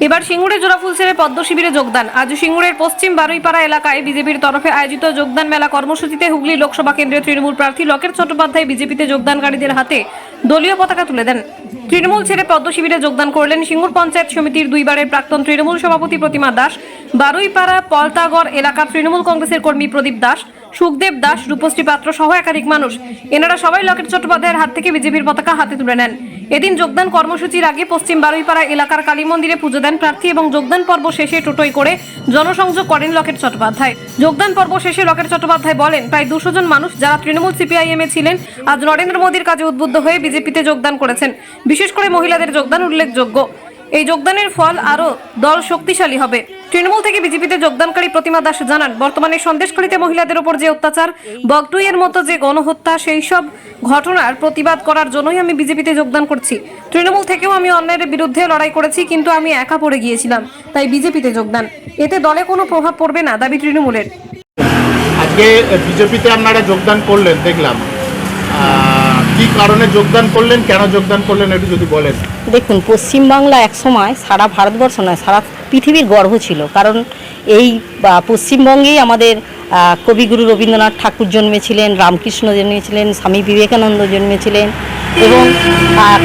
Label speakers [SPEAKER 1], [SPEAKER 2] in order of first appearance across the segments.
[SPEAKER 1] এবার সিঙ্গুরে জোড়াফুল ছেড়ে পদ্ম শিবিরে যোগদান। আজ সিঙ্গুরের পশ্চিম বারুইপাড়া এলাকায় বিজেপির তরফে আয়োজিত যোগদান মেলা কর্মসূচিতে হুগলি লোকসভা কেন্দ্রীয় তৃণমূল প্রার্থী লকেট চট্টোপাধ্যায় বিজেপিতে যোগদানকারীদের হাতে দলীয় পতাকা তুলে দেন। তৃণমূল ছেড়ে পদ্ম শিবিরে যোগদান করলেন সিঙ্গুর পঞ্চায়েত সমিতির দুইবারের প্রাক্তন তৃণমূল সভাপতি প্রতিমা দাস, বারুইপাড়া পলতাগড় এলাকার তৃণমূল কংগ্রেসের কর্মী প্রদীপ দাস, সুখদেব দাস, রূপশ্রী পাত্র সহ একাধিক মানুষ। এনারা সবাই লকেট চট্টোপাধ্যায়ের হাত থেকে বিজেপির পতাকা হাতে তুলে নেন। এদিন যোগদান কর্মসূচির আগে পশ্চিম বারুইপাড়া এলাকার কালী মন্দিরে পুজো দেন প্রার্থী এবং যোগদান পর্ব শেষে টোটোয় করে জনসংযোগ করেন লকেট চট্টোপাধ্যায়। যোগদান পর্ব শেষে লকেট চট্টোপাধ্যায় বলেন, প্রায় 200 জন মানুষ যারা তৃণমূল সিপিআইএম এ ছিলেন আজ নরেন্দ্র মোদীর কাজে উদ্বুদ্ধ হয়ে বিজেপিতে যোগদান করেছেন। বিশেষ করে মহিলাদের যোগদান উল্লেখযোগ্য। এই যোগদানের ফল আরও দল শক্তিশালী হবে। তৃণমূল থেকে বিজেপিতে যোগদানকারী প্রতিমা দাস জানান, বর্তমানে সন্দেশখালীতে মহিলাদের উপর যে অত্যাচার, বগটুইয়ের মতো যে গণহত্যা, সেই সব ঘটনার প্রতিবাদ করার জন্যই আমি বিজেপিতে যোগদান করছি। তৃণমূল থেকেও আমি অন্যায়ের বিরুদ্ধে লড়াই করেছি, কিন্তু আমি একা পড়ে গিয়েছিলাম, তাই বিজেপিতে যোগদান। এতে দলে কোনো প্রভাব পড়বে না, দাবি তৃণমূলের।
[SPEAKER 2] আজকে বিজেপিতে আপনারা যোগদান করলেন দেখলাম, কি কারণে যোগদান করলেন, কেন যোগদান করলেন একটু যদি বলেন।
[SPEAKER 3] দেখুন, পশ্চিমবাংলা একসময় সারা ভারতবর্ষ নয় সারা পৃথিবীর গর্ব ছিল, কারণ এই পশ্চিমবঙ্গেই আমাদের কবিগুরু রবীন্দ্রনাথ ঠাকুর জন্মেছিলেন, রামকৃষ্ণ জন্মেছিলেন, স্বামী বিবেকানন্দ জন্মেছিলেন এবং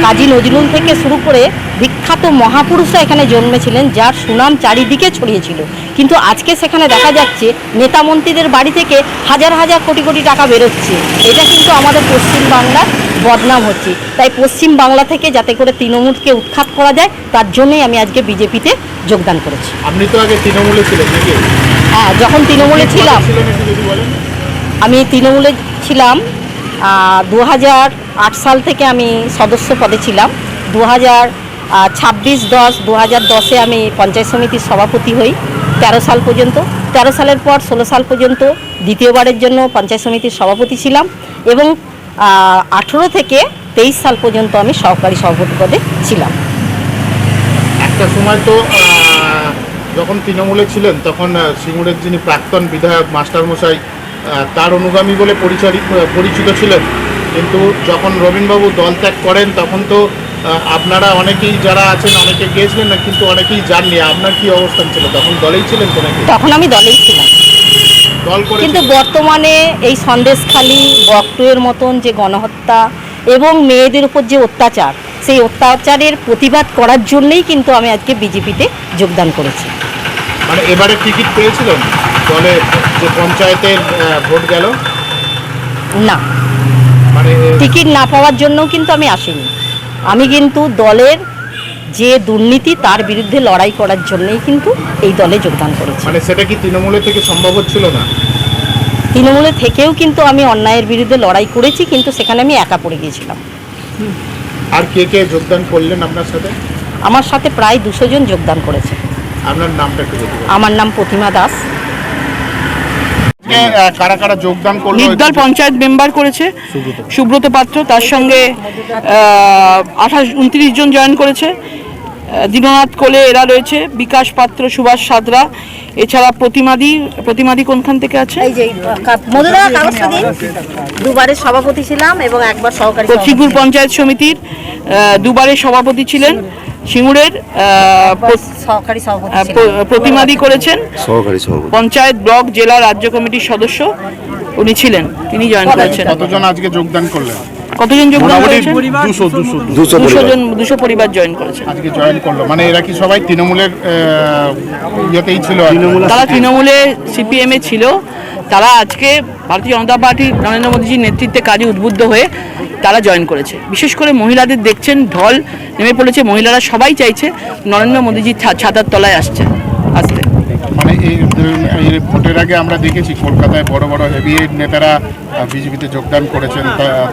[SPEAKER 3] কাজী নজরুল থেকে শুরু করে বিখ্যাত মহাপুরুষরা এখানে জন্মেছিলেন, যার সুনাম চারিদিকে ছড়িয়েছিল। কিন্তু আজকে সেখানে দেখা যাচ্ছে নেতা মন্ত্রীদের বাড়ি থেকে হাজার হাজার কোটি কোটি টাকা বেরোচ্ছে। এটা কিন্তু আমাদের পশ্চিমবাংলার বদনাম হচ্ছে। তাই পশ্চিম বাংলা থেকে যাতে করে তৃণমূলকে উৎখাত করা যায়, তার জন্যই আমি আজকে বিজেপিতে যোগদান করেছি।
[SPEAKER 2] আপনি তো আগে তৃণমূলে ছিলেন নাকি?
[SPEAKER 3] হ্যাঁ, যখন তৃণমূলে ছিলাম, আমি তৃণমূলে ছিলাম 2008 সাল থেকে আমি সদস্য পদে ছিলাম। 2010 আমি পঞ্চায়েত সমিতির সভাপতি হই 13 সাল পর্যন্ত। 13 সালের পর 16 সাল পর্যন্ত দ্বিতীয়বারের জন্য পঞ্চায়েত সমিতির সভাপতি ছিলাম এবং 18 থেকে 23 সাল পর্যন্ত আমি সহকারী সভাপতি পদে ছিলাম।
[SPEAKER 2] একটা সময় তো যখন তৃণমূলে ছিলেন তখন সিঙ্গুরের যিনি প্রাক্তন বিধায়ক মাস্টারমশাই তার অনুগামী বলে পরিচিত ছিলেন, কিন্তু যখন রবীনবাবু দল ত্যাগ করেন তখন তো আপনারা অনেকেই যারা আছেন অনেকে গিয়েছিলেন না, কিন্তু অনেকেই যাননি। আপনার কি অবস্থান ছিল তখন? দলেই ছিলেন তো নাকি?
[SPEAKER 3] তখন আমি দলেই ছিলাম,
[SPEAKER 2] দল করে।
[SPEAKER 3] কিন্তু বর্তমানে এই সন্দেশখালী বগটুইয়ের মতন যে গণহত্যা এবং মেয়েদের উপর যে অত্যাচার, সেই অত্যাচারের প্রতিবাদ করার জন্যই কিন্তু আমি আজকে বিজেপিতে যোগদান করেছি।
[SPEAKER 2] মানে এবারে টিকিট পেয়েছিলেন দলে যে পঞ্চায়েতের ভোট গেল?
[SPEAKER 3] না,
[SPEAKER 2] মানে
[SPEAKER 3] টিকিট না পাওয়ার জন্যও কিন্তু আমি আসিনি। আমি কিন্তু দলের যে দুর্নীতি তার বিরুদ্ধে লড়াই করার জন্যই কিন্তু এই দলে যোগদান করেছি।
[SPEAKER 2] মানে সেটা কি তৃণমূলের থেকে সম্ভব হচ্ছিল না?
[SPEAKER 3] তৃণমূলের থেকেও কিন্তু আমি অন্যায়ের বিরুদ্ধে লড়াই করেছি, কিন্তু সেখানে আমি একা পড়ে গিয়েছিলাম।
[SPEAKER 2] আর কে কে যোগদান করলেন আপনার সাথে?
[SPEAKER 3] আমার সাথে প্রায় 200 জন যোগদান করেছে।
[SPEAKER 2] আপনার নামটা একটু বলুন।
[SPEAKER 3] আমার নাম প্রতিমা দাস।
[SPEAKER 2] কারা কারা যোগদান করলো?
[SPEAKER 4] নির্দল পঞ্চায়েত মেম্বার করেছে সুব্রত পাত্র, তার সঙ্গে 29 জন জয়েন করেছে। দীননাথ কোলে এরা রয়েছে, বিকাশ পাত্র, সুভাষ সাদরা, এছাড়া প্রতিমাদি কোনখান থেকে আছে?
[SPEAKER 3] এই যে দুবারের সভাপতি ছিলাম এবং একবার সহকারী।
[SPEAKER 4] সিঙ্গুর পঞ্চায়েত সমিতির দুবারের সভাপতি ছিলেন। সিঙ্গুরের
[SPEAKER 3] সহকারী সভাপতি
[SPEAKER 4] প্রতিমাদি করেছেন, পঞ্চায়েত ব্লক জেলা রাজ্য কমিটির সদস্য উনি ছিলেন, তিনি জয়েন করেছেন।
[SPEAKER 2] কতজন আজকে যোগদান করলেন?
[SPEAKER 4] কতজন যোগদান করেছেন? 200 পরিবার জয়েন করেছে
[SPEAKER 2] আজকে জয়েন করলো। মানে এরা কি সবাই তৃণমূলের ইয়েতেই ছিল?
[SPEAKER 4] তারা তৃণমূলে সিপিএম এ ছিল। তারা আজকে ভারতীয় জনতা পার্টির নরেন্দ্র মোদীজির নেতৃত্বে কাজে উদ্বুদ্ধ হয়ে তারা জয়েন করেছে। বিশেষ করে মহিলাদের দেখছেন ঢল নেমে পড়েছে। মহিলারা সবাই চাইছে নরেন্দ্র মোদীজির ছাতার তলায় আসতে।
[SPEAKER 2] মানে এই ভোটের আগে আমরা দেখেছি কলকাতায় বড় বড় হেভিওয়েট নেতারা বিজেপিতে যোগদান করেছেন,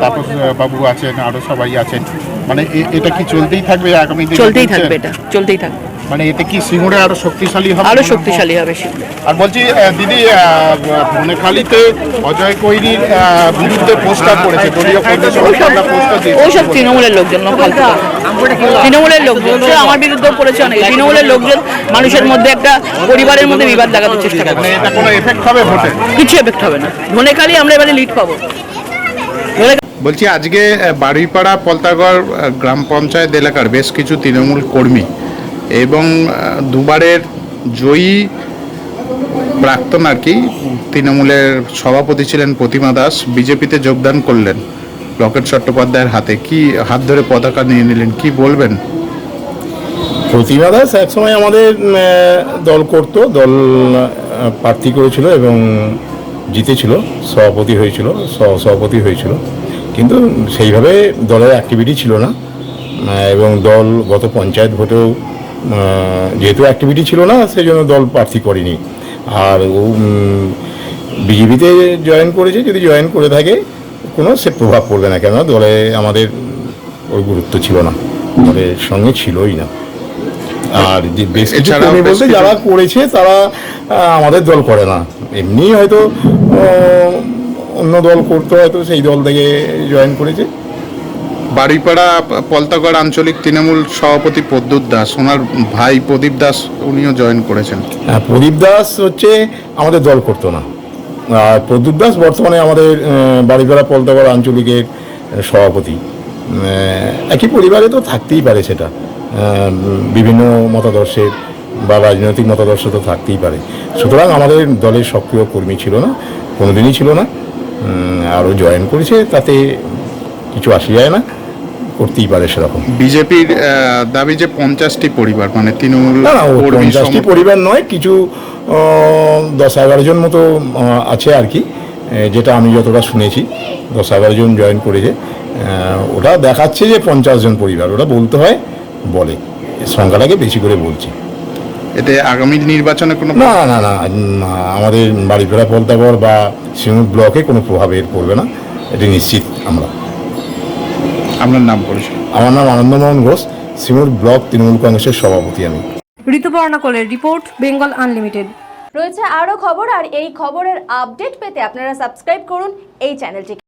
[SPEAKER 2] তাপস বাবু আছেন, আরও সবাই আছেন। মানে এটা কি চলতেই থাকবে আগামী দিনে?
[SPEAKER 4] চলতেই থাকবে, এটা চলতেই থাকবে।
[SPEAKER 2] মানে এতে কি সিঙ্গুরে আরো শক্তিশালী হবে?
[SPEAKER 4] আরো শক্তিশালী হবে।
[SPEAKER 2] আর বলছি দিদি, বনেখালীতে অজয় কৈরির বিরুদ্ধে পোস্টার করেছে দলীয়
[SPEAKER 4] ওইসব তৃণমূলের লোকজন, তৃণমূলের লোকজন আমার বিরুদ্ধেও করেছে অনেক। তৃণমূলের লোকজন মানুষের মধ্যে একটা পরিবারের মধ্যে বিবাদ লাগাতে চেষ্টা করে।
[SPEAKER 2] মানে এটা কোনো এফেক্ট হবে ভোটে?
[SPEAKER 4] কিছু এফেক্ট হবে না। বনেখালী আমরা এবারে লিড পাবো।
[SPEAKER 2] বলছি আজকে বারুইপাড়া পলতাগড় গ্রাম পঞ্চায়েত এলাকার বেশ কিছু তৃণমূল কর্মী
[SPEAKER 5] এবং দুবারের জয়ী প্রাক্তন আর কি তৃণমূলের সভাপতি ছিলেন প্রতিমা দাস বিজেপিতে যোগদান করলেন লকেট চট্টোপাধ্যায়ের হাত ধরে পতাকা নিয়ে নিলেন, কি বলবেন?
[SPEAKER 6] প্রতিমা দাস একসময় আমাদের দল করত, দল প্রার্থী করেছিল এবং জিতেছিল, সভাপতি হয়েছিল, সভাপতি হয়েছিল, কিন্তু সেইভাবে দলের অ্যাক্টিভিটি ছিল না এবং দল গত পঞ্চায়েত ভোটেও যেহেতু অ্যাক্টিভিটি ছিল না সেই জন্য দল প্রার্থী করেনি। আর ও বিজেপিতে জয়েন করেছে, যদি জয়েন করে থাকে কোনো সে প্রভাব পড়বে না, কেন দলে আমাদের ওর গুরুত্ব ছিল না, দলের সঙ্গে ছিলই না। আর যে বেশ কিছু কর্মী বলতে যারা করেছে তারা আমাদের দল করে না, এমনি হয়তো অন্য দল করতে হয়তো সেই দল থেকে জয়েন করেছে।
[SPEAKER 5] বাড়িপাড়া পলতাগড় আঞ্চলিক তৃণমূল সভাপতি প্রদ্যুৎ দাস, ওনার ভাই প্রদীপ দাস উনিও জয়েন করেছেন।
[SPEAKER 6] হ্যাঁ, প্রদীপ দাস হচ্ছে আমাদের দল করতো না, আর প্রদ্যুৎ দাস বর্তমানে আমাদের বাড়িপাড়া পলতাগড় আঞ্চলিকের সভাপতি। একই পরিবারে তো থাকতেই পারে, সেটা বিভিন্ন মতাদর্শের বা রাজনৈতিক মতাদর্শ তো থাকতেই পারে, সুতরাং আমাদের দলের সক্রিয় কর্মী ছিল না, কোনোদিনই ছিল না। আরও জয়েন করেছে তাতে কিছু আসে যায় না, করতেই পারে সেরকম।
[SPEAKER 5] বিজেপির দাবি যে 50টি পরিবার, মানে তৃণমূল
[SPEAKER 6] না না, 50টি পরিবার নয়, কিছু 10-11 জন মতো আছে আর কি, যেটা আমি যতটা শুনেছি 10-11 জন জয়েন করেছে। ওটা দেখাচ্ছে যে 50 জন পরিবার, ওটা বলতে হয়, বলে সংখ্যাটাকে বেশি করে বলছি।
[SPEAKER 5] এতে আগামী নির্বাচনে কোনো
[SPEAKER 6] না না না, আমাদের বাড়িপাড়া পলতাগড় বা সিঙ্গুর ব্লকে কোনো প্রভাব এর পড়বে না, এটি নিশ্চিত। আমরা
[SPEAKER 5] আপনার নাম পরিচয়?
[SPEAKER 6] আমার নাম আনন্দমোহন ঘোষ, সিঙ্গুর ব্লক তৃণমূল কংগ্রেসের সভাপতি আমি।
[SPEAKER 1] ঋতুপর্ণা কোলের রিপোর্ট, বেঙ্গল আনলিমিটেড।
[SPEAKER 7] রয়েছে আরও খবর, আর এই খবরের আপডেট পেতে আপনারা সাবস্ক্রাইব করুন এই চ্যানেলটিকে।